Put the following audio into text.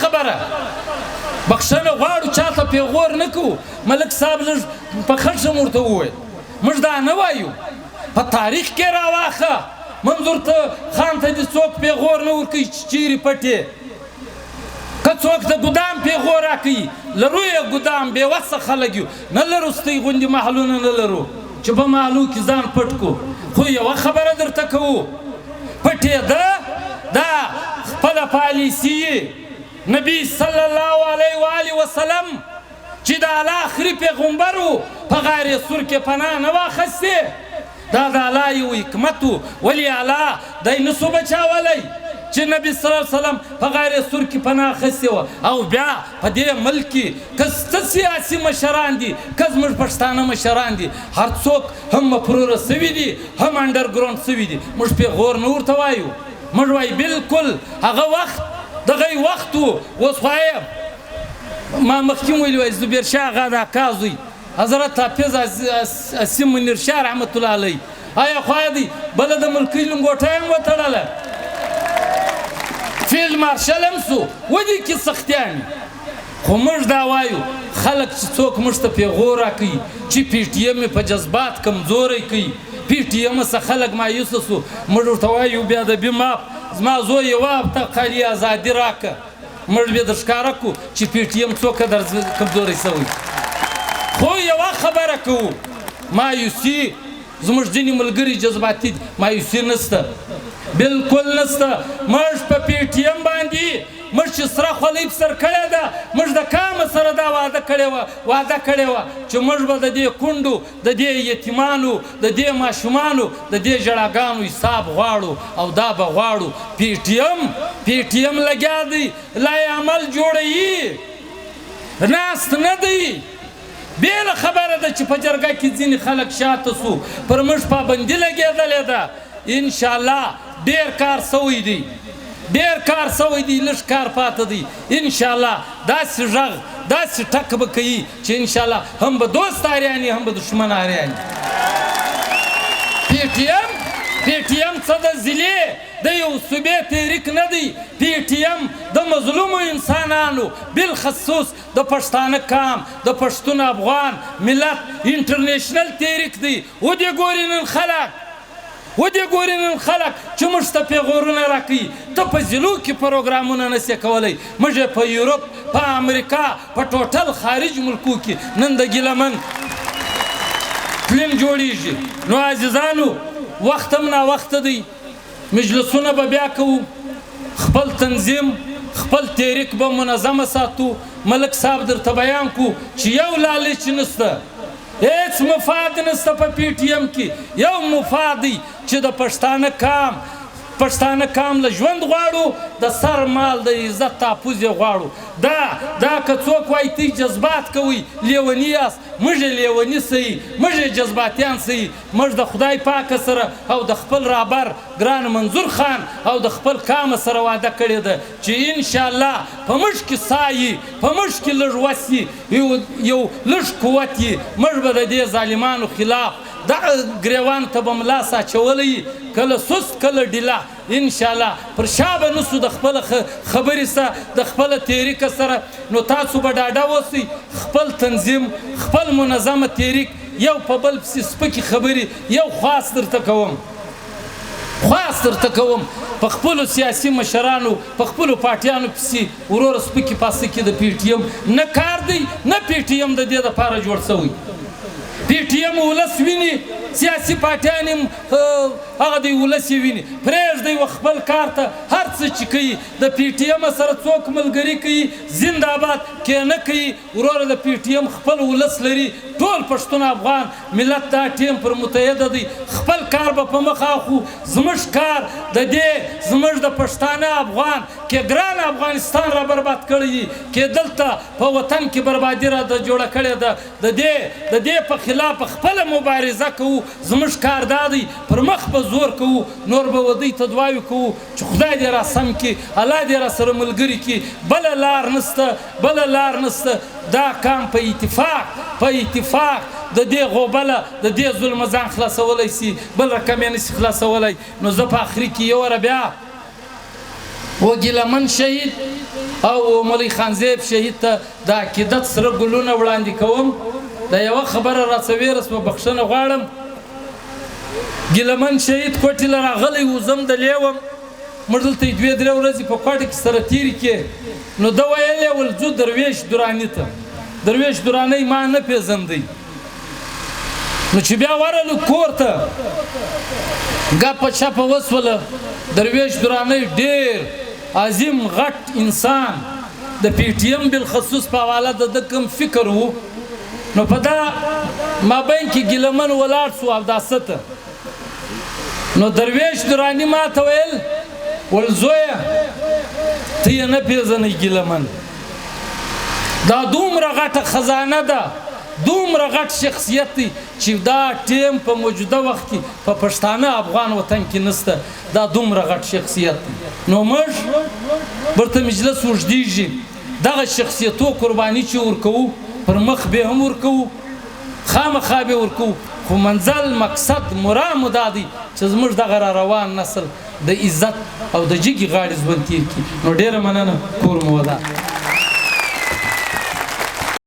خبره بخښنه غواړو چاته پیغور نه کوو ملک صاحب لږ په خښم ورته وویل موږ دا نه وایو په تاریخ کې راواخه منظور ته خان ته دې څوک پیغور نه ورکوي چې چیرې پټې که څوک د ګدام پیغور راکوي لرو یې ګدام بېوسه خلک یو نه لرو ستۍ غوندې محلونه نه لرو چې په محلو کې ځان پټ کړو خو یوه خبره درته کوو پټېده دا خپله پالیسي نبی صلی الله علیه و آله وسلم چې د الله آخري پیغمبر و په غار سور کې پناه نه واخیستې دا د الله یو حکمت و ولې الله دی نسو بچاولی چې نبی صلی الله علیه وسلم په غار سور کې پناه اخیستې وه او بیا په دې ملک کې که څه سیاسي مشران دي که زموږ پښتانه مشران دي هر څوک هم مفروره سوي دي هم انډرګراونډ سوي دي موږ پیغور نه ورته وایو موږ وایو بلکل هغه وخت دغه وخت و اوس خوایم ما مخکې ویلي وای زبیرشاه آغا د اکا زوی حضرت حافظ اسیم منیر شاه رحمت الله علیه آیا خدای دی بله د ملکۍ لنګوټه هم وتړله فیلډ مارشل هم سو ودې کې سختیانې خو موږ دا وایو خلک چې څوک موږ ته پیغور راکوي چې پی ټي ایم په جذبات کمزوری کوي پی ټي ایم څخه خلک مایوسه سو موږ ورته وایو بیا د بیماپ زما زوی یوه هفته خالي ازادي راکړه موږ بیا در ښکاره کړو چې پی ټي ایم څو قدر کمزوری سوی خو یوه خبره کوو مایوسي زموږ ځینې ملګري جذباتي دي مایوسي نشته بلکل نشته موږ په پی ټي ایم باندې موږ چې سره خولۍ په سر کړې ده موږ د کامه سره دا وعده کړې وه چې موږ به د دې کونډو د دې یتیمانو د دې ماشومانو د دې ژړاګانو حساب غواړو او دا به غواړو پی ټي ایم لګیا دی لای عمل جوړوي ناست نه دی بیله خبره ده چې په جرګه کې ځینې خلک شاته سو پر موږ پابندي لګېدلې ده انشاءالله ډېر کار سوی دی لږ کار پاته دی انشاءالله داسې غږ داسې ټک به کوي چې انشاءالله هم به دوست اریاني هم به دشمن اریاني پی ټي ایم څه د ضلع د یو صوبې تحریک نه دی پی ټي ایم د مظلومو انسانانو بالخصوص د پښتانه قام د پښتون افغان ملت انټرنیشنل تحریک دی ودې ګوري نن خلک چې موږ ته پیغورونه راکوي ته په ضلعو کې پروګرامونه نسې کولی موږ په یورپ په امریکا په ټوټل خارج ملکو کې نن د ګیلمن فلم جوړیږي نو عزیزانو وخت هم ناوخته دی مجلسونه به بیا کوو خپل تنظیم خپل تحریک به منظمه ساتو ملک صاحب درته بیان کو چې یو لالچ نشته هیڅ مفاد نشته په پی ټي ایم کې یو مفاد دی چې د پښتانه قام له ژوند غواړو د سر مال د عزت تحفظ یې غواړو دا که څوک وایي تی جذبات کوئ لیوني یاست موږ یې لیوني سئ موږ یې جذباتیان سئ موږ د خدای پاکه سره او د خپل رهبر ګران منظور خان او د خپل قامه سره وعده کړې ده چې انشاءالله په موږ کې ساه یي په موږ کې لږ وس یي یو لږ قوت یي موږ به د دې ظالمانو خلاف دغه ګریوان ته به ملا ساچولی کله سست کله ډیله انشاءالله پر شا به نسو د خپله خبرې سره د خپله تحریکه سره نو تاسو به ډاډه اوسئ خپل تنظیم خپل منظمه تحریک یو په بل پسې سپکې خبرې یو خواست درته کوم په خپلو سیاسي مشرانو په خپلو پارټیانو پسې وروره سپکې پاسه کې د پی ټي ایم نه کار دی نه پی ټي ایم د دې دپاره جوړ سوی پی ټي ایم ولس ویني سیاسي پارټیان هم هغه دی ولس یې ویني پرېږدئ و خپل کار ته هر څه چې کوي د پی ټي ایم سره څوک ملګري کوي زنده‌باد کې نه کوي وروره د پی ټي ایم خپل ولس لري ټول پښتون افغان ملت دا ټیم پر متحده دی خپل کار به په مخ اخو زموږ کار د دې زموږ د پښتانه افغان کې ګران افغانستان را برباد کړی کې دلته په وطن کې بربادي را جوړه کړې ده د دې په خلاف خپله مبارزه کوو زموږ کار دا دی پر مخ به زور کوو نور به ودی ته دعاوې کوو چې خدای دې را سم کړي الله دې را سره ملګري کړي بله لار نشته دا کام په اتفاق د دې غوبله د دې ظلمه ځان خلاصولی سي بل رقم یې نسي خلاصولی نو زه په آخري کې یو واره بیا و ګیلمن شهید او مولوي خانزیب شهید ته د عقیدت سره ګلونه وړاندې کوم. د یوه خبره راڅه رسمه بخښنه غواړم. ګیلمن شهید کوټې له راغلی و، زه هم دلې وم. موږ دلته 2-3 ورځې په کوټه کې سره تېرې کړې. نو ده ویلې ول ځو درویش دراني ته. درویش درانی ما نه پېژندی. نو چې بیا ورغلو کور ته ګپه چپه وسوله. درویش درانی ډېر عظیم غټ انسان، د پی ټي ایم بالخصوص په حواله د ده کوم فکر و. نو په دا مابین کې ګیلمن ولاړ سو اوداسه ته. نو درویش درانی ما ته ویل ول زویه ته یې نه پېژنئ ګیلمن. دا دومره غټه خزانه ده، دومره غټ شخصیت دی چې دا ټیم په موجوده وخت کې په پښتانه افغان وطن کې نسته. دا دومره غټ شخصیت دی. نو موږ برته مجلس وږدېږي، دغه شخصیتو قرباني چې ورکوو پر مخ به هم ورکوو، خامخا به ورکوو، خو منزل مقصد مرام دا دی چې زموږ دغه را روان نسل د عزت او د جګې غاړې ژوند تېر کړي. نو ډېره مننه، کور مو ودان.